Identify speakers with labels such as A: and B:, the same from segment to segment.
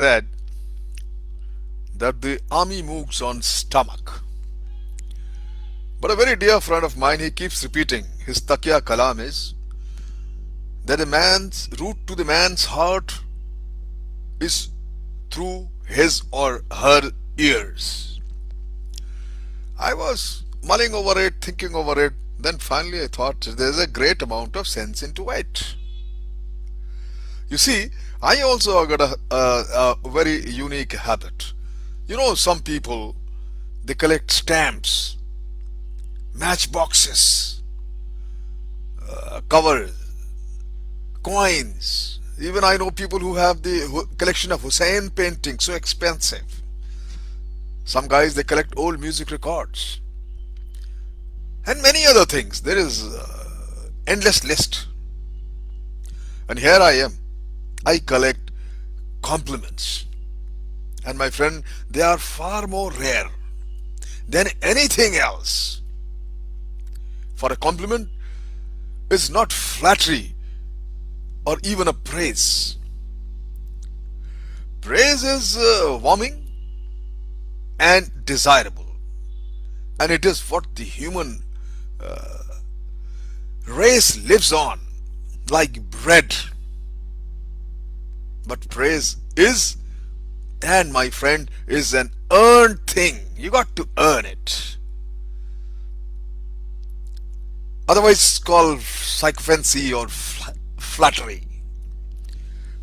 A: read that the army moves on stomach. But a very dear friend of mine, he keeps repeating, his takya kalam is that a man's route to the man's heart is through his or her ears. I was mulling over it, thinking over it, then finally I thought there's a great amount of sense into it. You see, I also got a very unique habit. You know, some people, they collect stamps, matchboxes, covers, coins. Even I know people who have the collection of Hussein paintings, so expensive. Some guys, they collect old music records and many other things. There is endless list. And here I am. I collect compliments. And my friend, they are far more rare than anything else. For a compliment is not flattery or even a praise. Praise is warming and desirable, and it is what the human race lives on like bread. But praise is, and my friend, is an earned thing. You got to earn it. Otherwise it's called sycophancy or flattery.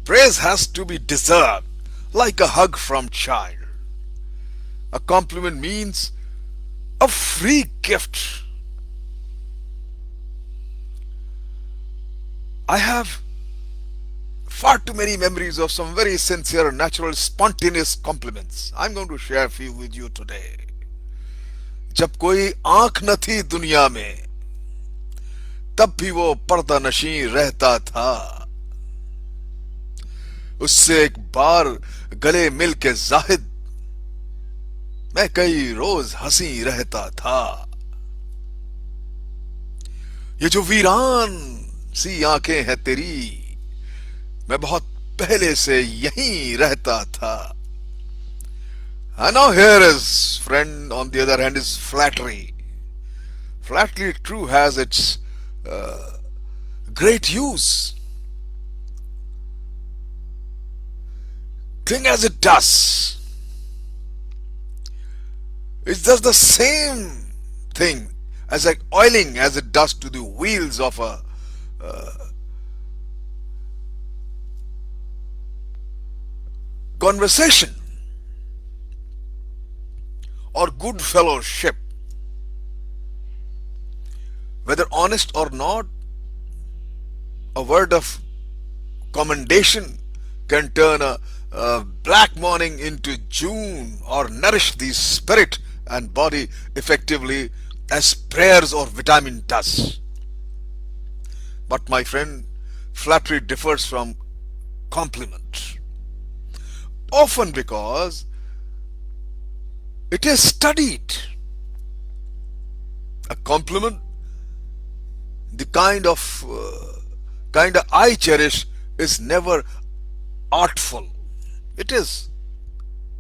A: Praise has to be deserved, like a hug from child. A compliment means a free gift. I have far too many memories of some very sincere, natural, spontaneous compliments. I'm going to share a few with you today. जब कोई आंख न थी दुनिया में, तब भी वो पर्दा नशीं रहता था. उससे एक बार गले मिल के जाहिद, मैं कई रोज हंसी रहता था. ये जो वीरान सी आंखें हैं तेरी, मैं बहुत पहले से यहीं रहता था. And now here is, friend, on the other hand, is flattery. Flattery, true, has its great use. Thing as it does, it does the same thing as like oiling as it does to the wheels of a conversation or good fellowship. Whether honest or not, a word of commendation can turn a black morning into June, or nourish the spirit and body effectively as prayers or vitamin does. But my friend, flattery differs from compliment, often because it is studied. A compliment, the kind of I cherish, is never artful. It is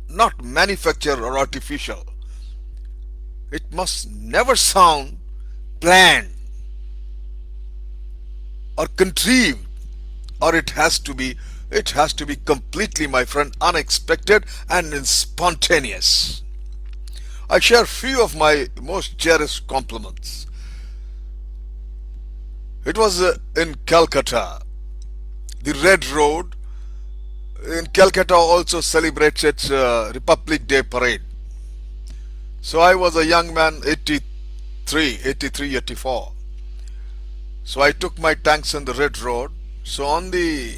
A: not manufactured or artificial. It must never sound planned or contrived, or it has to be completely, my friend, unexpected and spontaneous. I share few of my most cherished compliments. It was in Calcutta. The Red Road in Calcutta also celebrates its Republic Day parade. So I was a young man, 83, 84. So I took my tanks on the Red Road. So on the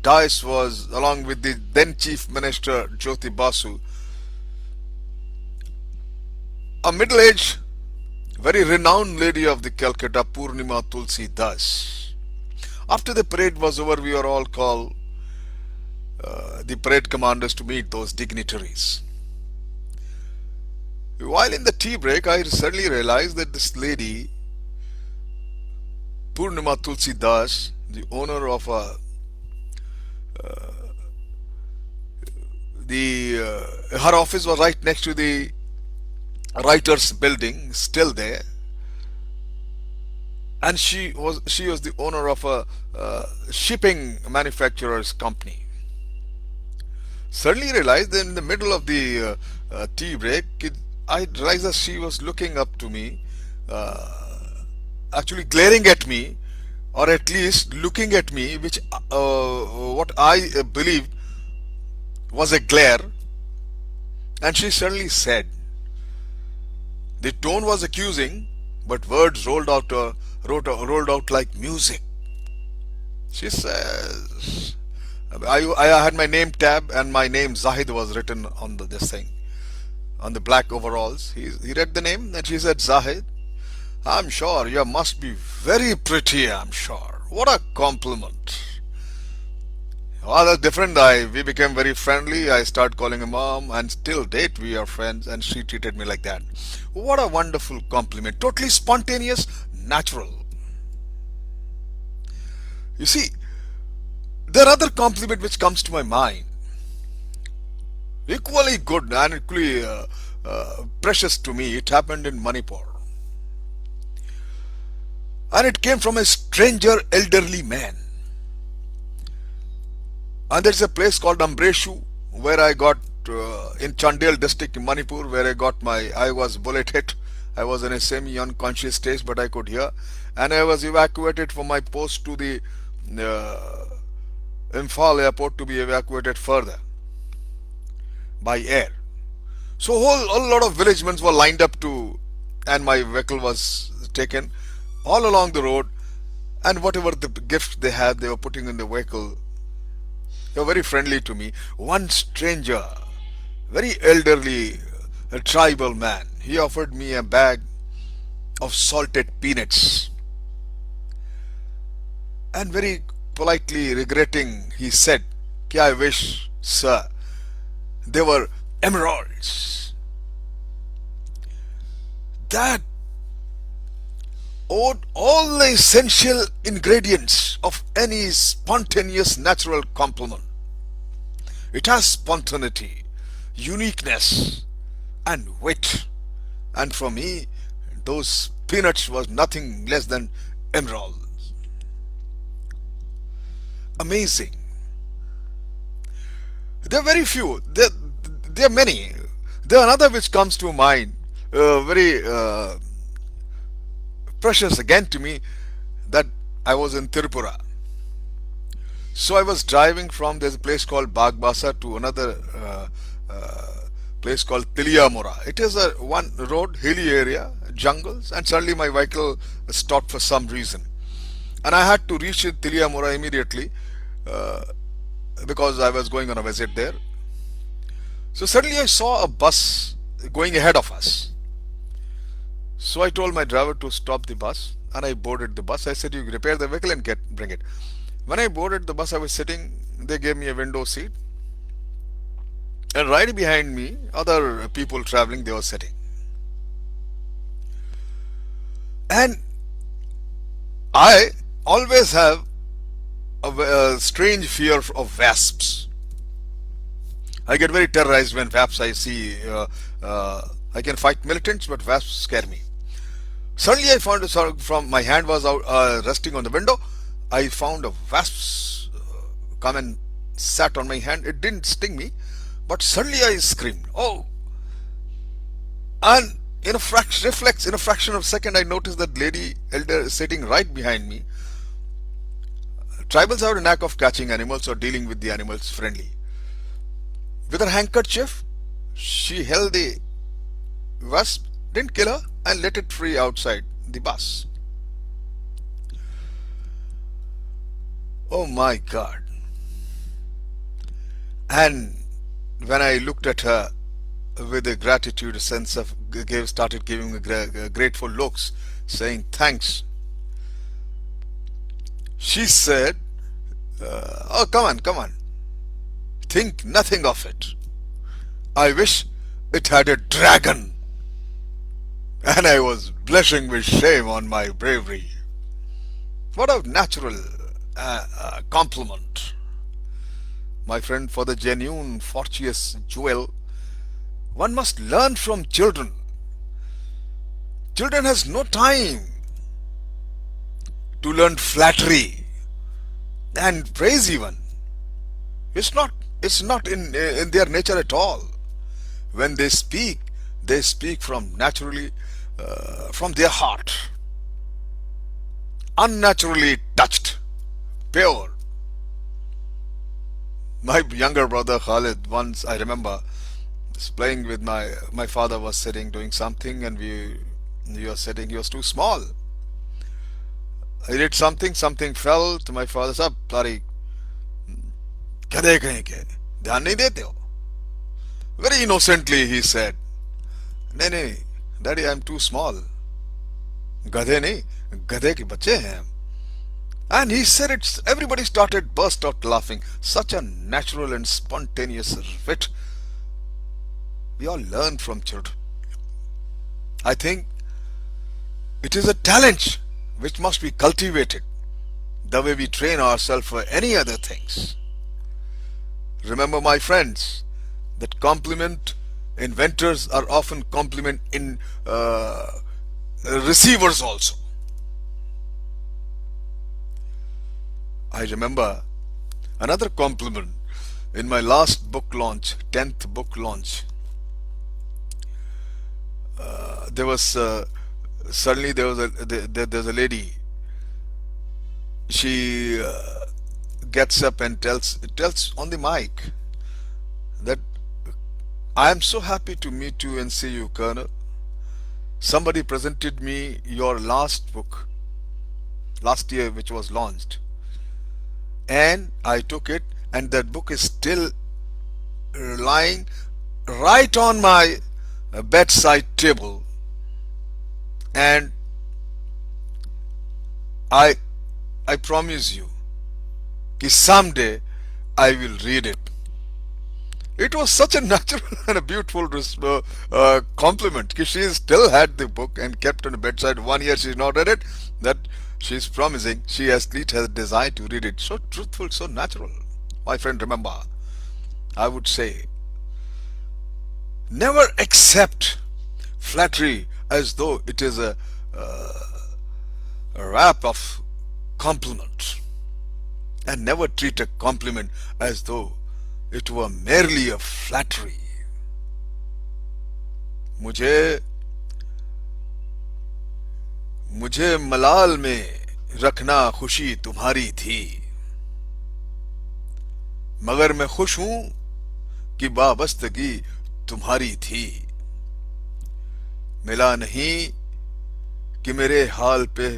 A: dais was, along with the then Chief Minister Jyoti Basu, a middle-aged, very renowned lady of the Calcutta, Purnima Tulsi Das. After the parade was over, we were all called, the parade commanders, to meet those dignitaries. While in the tea break, I suddenly realized that this lady, Purnima Tulsi Das, the owner of a The her office was right next to the writers' building, still there, and she was the owner of a shipping manufacturer's company. Suddenly realized that in the middle of the tea break, I realized that she was looking up to me, actually glaring at me, or at least looking at me, which what I believed was a glare. And she suddenly said, the tone was accusing, but words rolled out like music. She says, I had my name tab and my name Zahid was written on this thing, on the black overalls. He read the name and she said, Zahid, I'm sure you must be very pretty, I'm sure. What a compliment. Well, that's different. We became very friendly. I started calling her mom, and still date we are friends, and she treated me like that. What a wonderful compliment. Totally spontaneous, natural. You see, there are other compliment which comes to my mind, equally good and equally precious to me. It happened in Manipur, and it came from a stranger elderly man. And there's a place called Ambreshu where I got in Chandel district in Manipur, where I was bullet hit. I was in a semi-unconscious state, but I could hear, and I was evacuated from my post to the uh, Imphal airport to be evacuated further by air. So a lot of villagemen were lined up and my vehicle was taken all along the road, and whatever the gift they had, they were putting in the vehicle. They were very friendly to me. One stranger, very elderly, a tribal man, he offered me a bag of salted peanuts, and very politely regretting, he said, "Ki I wish, sir, they were emeralds." That owed all the essential ingredients of any spontaneous natural compliment. It has spontaneity, uniqueness, and wit. And for me, those peanuts was nothing less than emeralds. Amazing. There are very few. There are many. There are another which comes to mind, very precious again to me, that I was in Tirupura. So I was driving from, there's a place called Bagbasa to another place called Tiliamura. It is a one road, hilly area, jungles, and suddenly my vehicle stopped for some reason. And I had to reach Tiliamura immediately uh, because I was going on a visit there. So suddenly I saw a bus going ahead of us. So I told my driver to stop the bus, and I boarded the bus. I said, "You repair the vehicle and bring it." When I boarded the bus, I was sitting. They gave me a window seat, and right behind me, other people traveling, they were sitting. And I always have a strange fear of wasps. I get very terrorized when wasps I see. I can fight militants, but wasps scare me. Suddenly, I found from my hand was out resting on the window. I found a wasp come and sat on my hand. It didn't sting me, but suddenly I screamed, "Oh!" And in a fraction of a second, I noticed that lady elder sitting right behind me. Tribals have a knack of catching animals or dealing with the animals friendly. With her handkerchief, she held the wasp, didn't kill her, and let it free outside the bus. Oh my God. And when I looked at her with a gratitude, a sense of, started giving me grateful looks, saying thanks. She said, "Oh, come on, come on. Think nothing of it. I wish it had a dragon." And I was blushing with shame on my bravery. What a natural compliment. my friend, for the genuine, fortuitous jewel, one must learn from children. Children has no time to learn flattery and praise even. It's not it's not in their nature at all. When they speak from naturally from their heart, unnaturally touched, pure. My younger brother Khalid, once I remember, was playing with my father was sitting doing something, and we were sitting. He was too small. I did something fell to my father. Sab sorry, गधे कहीं के ध्यान नहीं देते हो? Very innocently he said, नहीं नहीं Daddy, I'm too small. गधे नहीं, गधे के बच्चे हैं. And he said it, everybody started burst out laughing. Such a natural and spontaneous wit. We all learn from children. I think it is a talent which must be cultivated the way we train ourselves for any other things. Remember, my friends, that compliment inventors are often compliment in receivers also. I remember another compliment in my last book launch, 10th book launch. There was suddenly there's a lady. She gets up and tells on the mic that I am so happy to meet you and see you, Colonel. Somebody presented me your last book last year, which was launched, and I took it, and that book is still lying right on my bedside table, and I promise you that someday I will read it. It was such a natural and a beautiful compliment. She still had the book and kept on the bedside. 1 year she's not read it. That she's promising she at least has a desire to read it. So truthful, so natural. My friend, remember, I would say, never accept flattery as though it is a wrap of compliment, and never treat a compliment as though it were merely a flattery. मुझे मलाल में रखना खुशी तुम्हारी थी, मगर मैं खुश हूं कि वाबस्तगी तुम्हारी थी. मिला नहीं कि मेरे हाल पे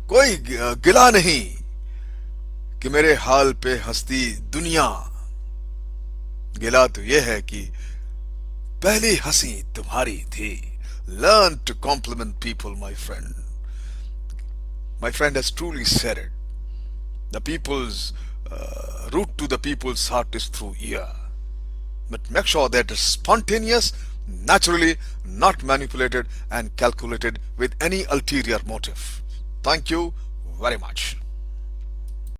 A: कोई गिला नहीं कि मेरे हाल पे हंसती दुनिया. गिला तो यह है कि पहली हंसी तुम्हारी थी. Learn to compliment people, my friend. My friend has truly said it. The people's route to the people's heart is through ear. But make sure that it's spontaneous, naturally, not manipulated and calculated with any ulterior motive. Thank you very much.